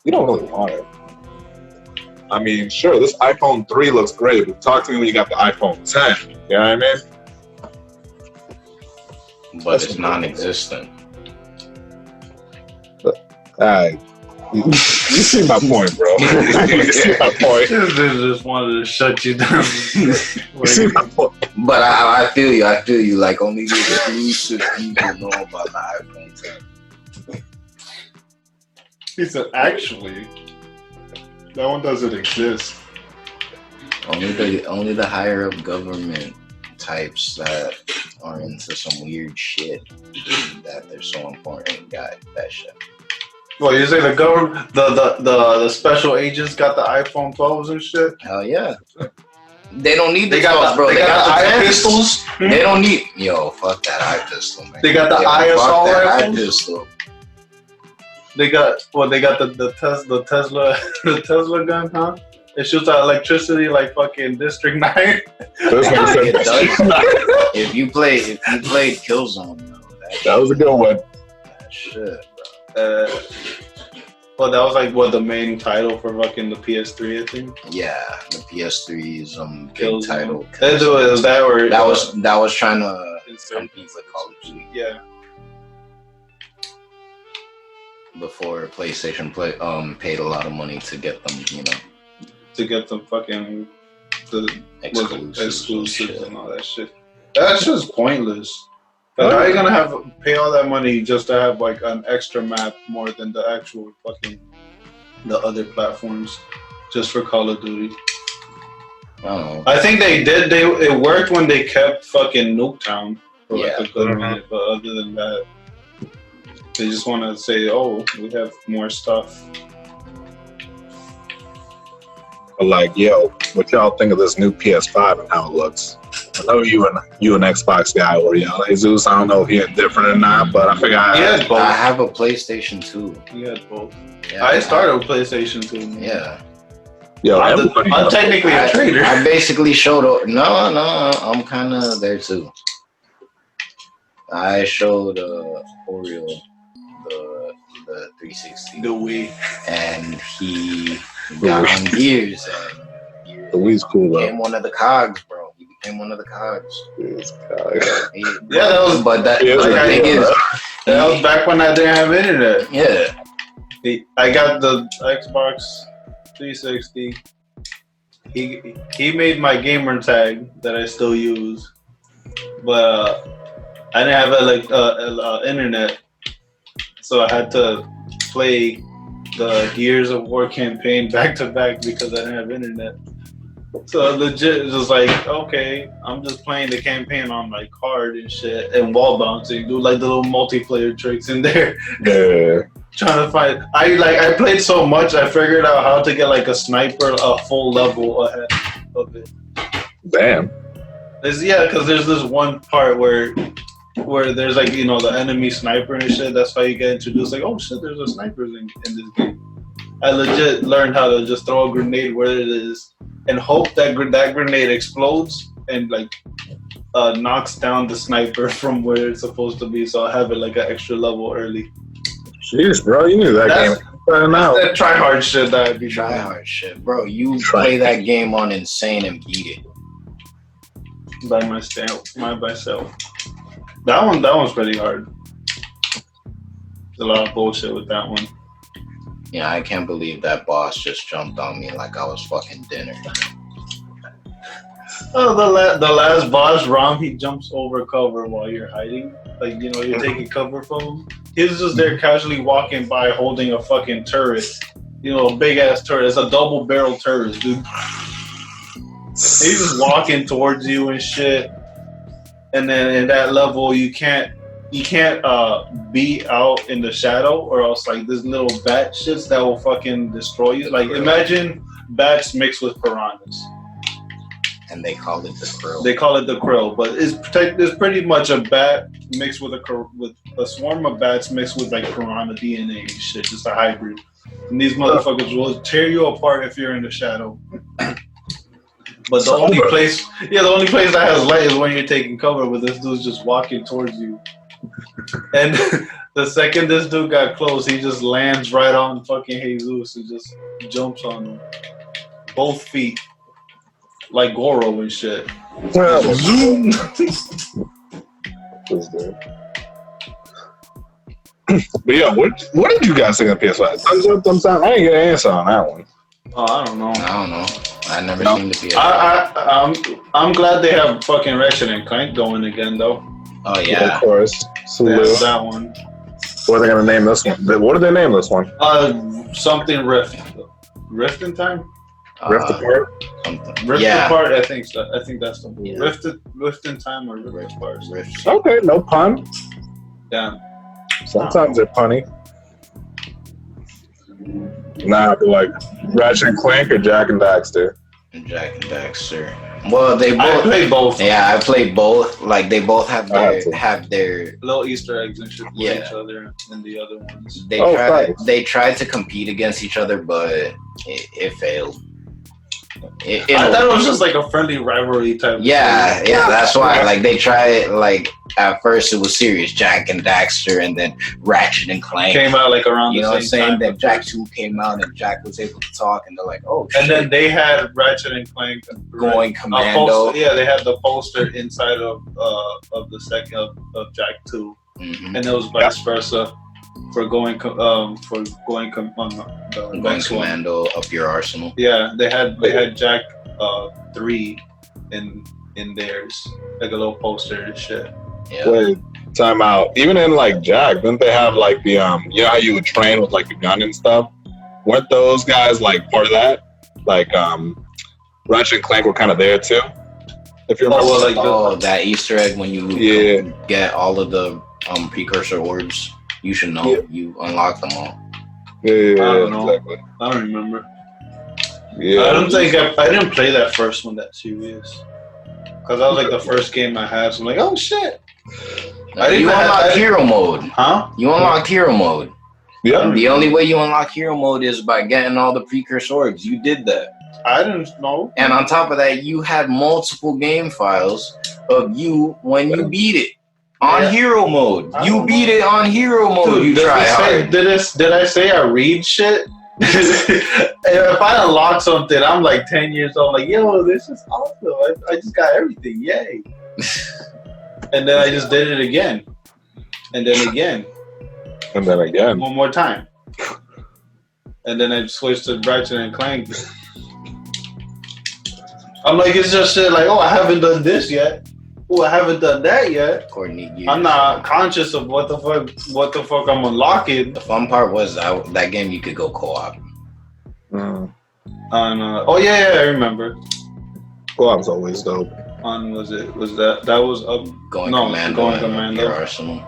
You don't really want it. I mean, sure, this iPhone 3 looks great, but talk to me when you got the iPhone 10. You know what I mean? But it's non-existent. Alright. You see my point, bro. You see my point. This dude just wanted to shut you down. You see my point. But I feel you. I feel you. Like only the exclusive people know about the iPhone 10. He said, actually, that one doesn't exist. Only the higher up government types that are into some weird shit that they're so important got that shit. Well, you say the government, the special agents got the iPhone 12s and shit? Hell yeah. They don't need the They got 12s, bro. They got the eye pistols. They don't need. Yo, fuck that eye pistol, man. They got the Yo, ISO fuck that eye rifles? pistol. They got the Tesla gun, huh? It shoots out electricity like fucking District 9. It does. If you played Killzone, though, That was a good one. that shit. Well, that was like the main title for fucking the PS3, I think. Yeah, the PS3's big Killzone. title. It was that where That was trying to compete with Call of Duty. Yeah. Before PlayStation paid a lot of money to get them, To get them fucking exclusives and all that shit. That's just pointless. Like, how are you gonna pay all that money just to have like an extra map more than the actual fucking the other platforms just for Call of Duty? Oh. I think they did. It worked when they kept fucking Nuketown for like Yeah. a good minute, but other than that, they just want to say, "Oh, we have more stuff." Like, yo, what y'all think of this new PS5 and how it looks? I know you an Xbox guy, or Jesus. I don't know if you're different or not, but I figure I have a PlayStation 2. You had both. Yeah, I started with PlayStation 2. Man. Yeah. yo, I'm technically a trader. I basically showed. No, I'm kind of there too. I showed Oriole the 360, The Wii. and he got on Gears. And the Wii's cool though. became one of the cogs, bro. He became one of the cogs. Yeah, that was. But that Yeah, the like, thing is, That was back when I didn't have internet. yeah. I got the Xbox 360. He made my gamer tag that I still use, but I didn't have internet, so I had to play the Gears of War campaign back to back because I didn't have internet. So legit, it was like, okay, I'm just playing the campaign on like hard and shit and wall bouncing, do like the little multiplayer tricks in there. Yeah. Trying to find, I played so much, I figured out how to get like a sniper a full level ahead of it. Damn. Because there's this one part where there's like, the enemy sniper and shit. That's how you get introduced. Like, oh shit, there's a sniper in this game. I legit learned how to just throw a grenade where it is and hope that grenade explodes and like knocks down the sniper from where it's supposed to be. So I have it like an extra level early. Jeez, bro, you knew that game. That try hard shit that I'd be Try trying. hard shit, bro. You play that game on insane and beat it. By myself. That one's pretty hard. There's a lot of bullshit with that one. Yeah, I can't believe that boss just jumped on me like I was fucking dinner. Oh, the last boss, Rom, he jumps over cover while you're hiding. Like, you're taking cover from him. He was just there casually walking by holding a fucking turret. A big ass turret. It's a double barrel turret, dude. He's just walking towards you and shit. And then in that level, you can't be out in the shadow, or else like this little bat shits that will fucking destroy you. Like, imagine bats mixed with piranhas. And they call it the krill. They call it the krill, but it's pretty much a bat mixed with a swarm of bats mixed with like piranha DNA and shit, just a hybrid. And these motherfuckers will tear you apart if you're in the shadow. But the only place that has light is when you're taking cover, but this dude's just walking towards you. And the second this dude got close, he just lands right on fucking Jesus and just jumps on him. Both feet. Like Goro and shit. But yeah, what did you guys think of PS5? Thumbs up, thumbs down? I didn't get an answer on that one. Oh, I don't know. I never seen the PS5. I'm glad they have fucking Ratchet and Clank going again though. Oh yeah, of course. They have that one. What are they gonna name this one? What did they name this one? Something Rift. Rift in Time. Rift Apart. Rift Apart. I think so. I think that's the one. Yeah. Rift in Time or Rift Apart. Rift. Okay, no pun. Yeah. Sometimes they're punny. Nah, but like Ratchet and Clank or Jack and Daxter. Jack and Daxter. Well, they both. I played both. Yeah, I played both. Like they both have their little Easter eggs and shit with Yeah. each other and the other ones. They tried to compete against each other, but it failed. I thought it was just like a friendly rivalry type. Yeah, that's why. Like they tried. Like at first it was serious, Jack and Daxter, and then Ratchet and Clank came out like around You the know what I'm same saying? time. Then Jack 2 came out, and Jack was able to talk, and they're like, "Oh shit!" And then they had Ratchet and Clank going commando. Poster, yeah, they had the poster inside of the second of Jack 2, and it was vice versa for going the next commando one. up your arsenal. Yeah, they had Jack 3 in theirs, like a little poster and shit. Yeah. Wait, time out. Even in like Jack, didn't they have like the you know how you would train with like the gun and stuff? Weren't those guys like part of that? Like Ratchet and Clank were kind of there too. If you remember, that Easter egg when you get all of the precursor orbs, you should know you unlock them all. Yeah, I don't know. exactly. I don't remember. Yeah, I don't think I didn't play that first one that serious. Cause that was like the first game I had, so I'm like, oh shit. You unlocked hero mode. Huh? You unlocked hero mode. Yeah. The only way you unlock hero mode is by getting all the precursor orbs. You did that. I didn't know. And on top of that, you had multiple game files of you when you beat it on hero mode. You beat it on hero mode. Dude, you try hard. Did I say I read shit? If I unlock something, I'm like 10 years old. Like, yo, this is awesome. I just got everything. Yay. And then I just did it again. And then again. And then again. One more time. And then I switched to Ratchet and Clank. I'm like, it's just shit like, oh, I haven't done this yet. Oh, I haven't done that yet. I'm not conscious of what the fuck I'm unlocking. The fun part was that game you could go co-op. Oh yeah, I remember. Co-op's always dope. Was up going commando your arsenal.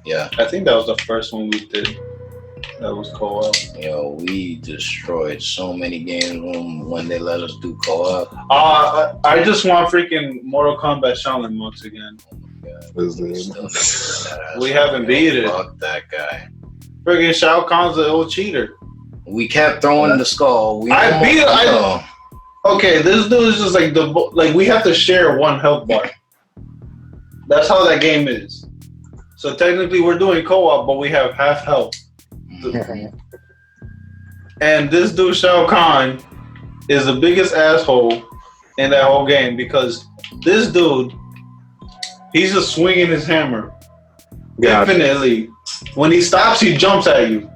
Yeah. I think that was the first one we did. That was co-op. Yo, we destroyed so many games when they let us do co-op. I just want freaking Mortal Kombat Shaolin Monks again. We haven't beat it. Fuck that guy. Freaking Shao Kahn's an old cheater. We kept throwing the skull. I beat it. Okay, this dude is just like we have to share one health bar. That's how that game is. So technically we're doing co-op, but we have half health. And this dude Shao Kahn is the biggest asshole in that whole game because this dude, he's just swinging his hammer infinitely. When he stops, he jumps at you.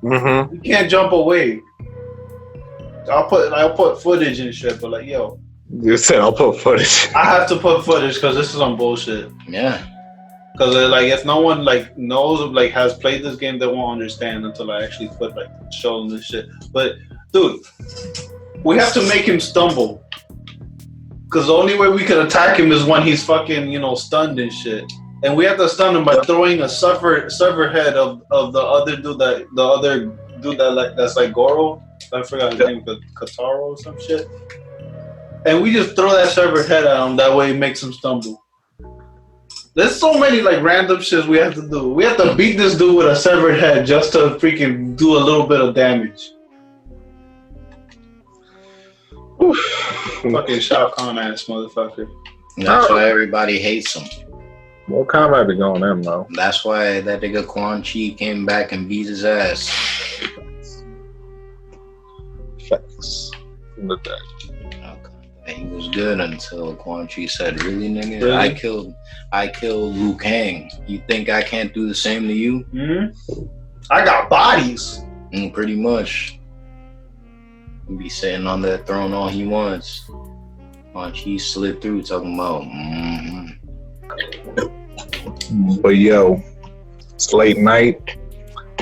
Mm-hmm. You can't jump away. I'll put footage and shit, but like, yo, you said I'll put footage. I have to put footage because this is some bullshit. Yeah. Because like, if no one like knows like has played this game, they won't understand until I actually put like show them this shit. But dude, we have to make him stumble. Because the only way we can attack him is when he's fucking stunned and shit. And we have to stun him by throwing a sever head of the other dude that's like Goro. I forgot his name, Kataro or some shit. And we just throw that severed head at him. That way it makes him stumble. There's so many like random shits we have to do. We have to beat this dude with a severed head just to freaking do a little bit of damage. Fucking Shao Kahn ass motherfucker. That's why everybody hates him. What combat be going in though? That's why that nigga Quan Chi came back and beat his ass. Facts. From the deck. He was good until Quan Chi said, "Really, nigga? Really? I killed Liu Kang. You think I can't do the same to you?" Mm-hmm. I got bodies. Pretty much. He be sitting on that throne all he wants. Quan Chi slid through talking about. But yo, it's late night.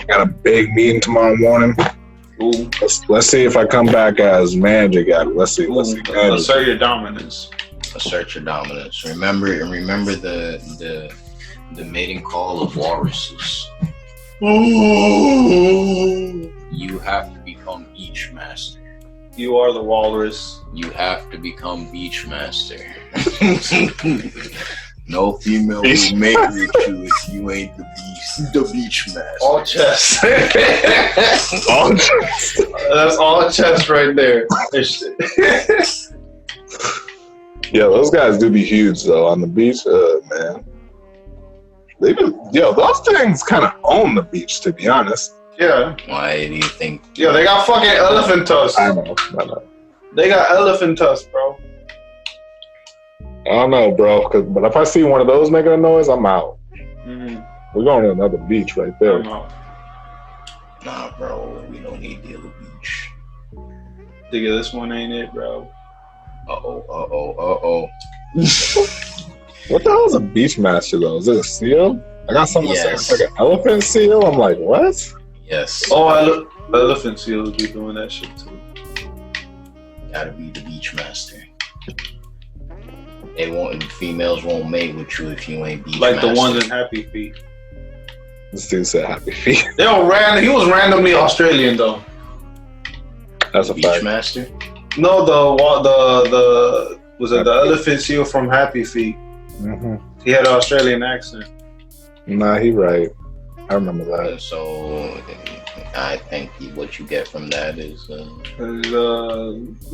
Got a big meeting tomorrow morning. Ooh. Let's see if I come back as manager guy. Let's see. Assert your dominance. Assert your dominance. Remember the mating call of walruses. You have to become beach master. You are the walrus. You have to become beach master. No female will mate with you if you ain't the beach master. All chest. All chest. That's all chest right there. Yeah, those guys do be huge though on the beach, man. They do. Yo, those things kind of own the beach, to be honest. Yeah. Why do you think? Yeah, they got fucking elephant tusks. I know. They got elephant tusks, bro. I don't know, bro. But if I see one of those making a noise, I'm out. Mm-hmm. We're going to another beach right there. Nah, bro. We don't need the other beach. Nigga, this one ain't it, bro. Uh-oh. What the hell is a beach master, though? Is it a seal? I got something that says like an elephant seal. I'm like, what? Yes. Oh, elephant seals be doing that shit, too. Gotta be the beach master. Females won't mate with you if you ain't beach like master. The ones in Happy Feet. This dude said happy feet. He was randomly Australian, though. That's a beach fact. master? No, the elephant seal from Happy Feet. Mm-hmm. He had an Australian accent. Nah, he right. I remember that. So I think what you get from that is the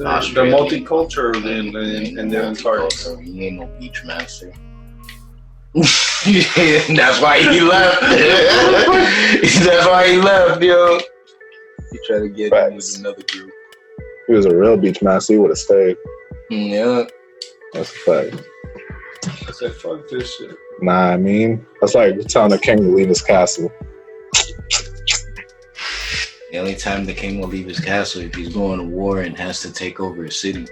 Australian. multicultural in their parts. He ain't no beach master. That's why he left. That's why he left, yo. He tried to get in with another group. If he was a real beach master, he would have stayed. Yeah. That's a fact. I said, fuck this shit. Nah, I mean, that's like telling a king to leave his castle. The only time the king will leave his castle if he's going to war and has to take over a city.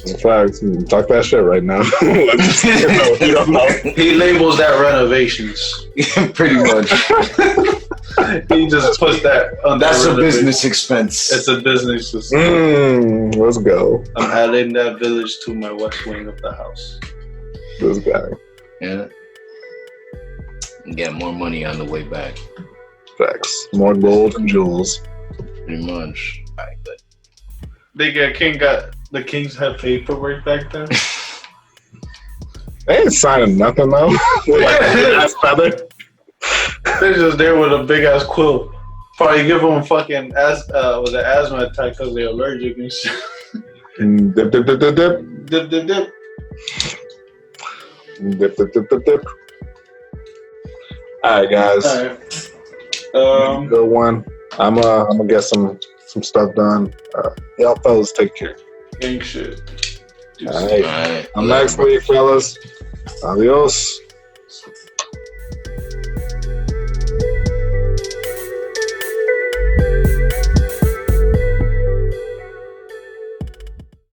In fact, talk that shit right now. You don't know. He labels that renovations. Pretty much. He just puts that on. That's a business expense. It's a business expense. Let's go. I'm adding that village to my west wing of the house. This guy. Yeah. And get more money on the way back. Facts. More gold and jewels. Pretty much. Alright, good. The kings had paperwork back then. They ain't signing nothing though. Like a ass feather. They're just there with a big ass quill. Probably give them fucking asthma attack because they're allergic and shit. Dip, dip, dip, dip, dip. Dip, dip, dip. Dip, dip, dip, dip, dip. All right, guys. All right. Good one. I'm gonna get some stuff done. Y'all fellas take care. Gang shit. All right. Next week, fellas. Adios.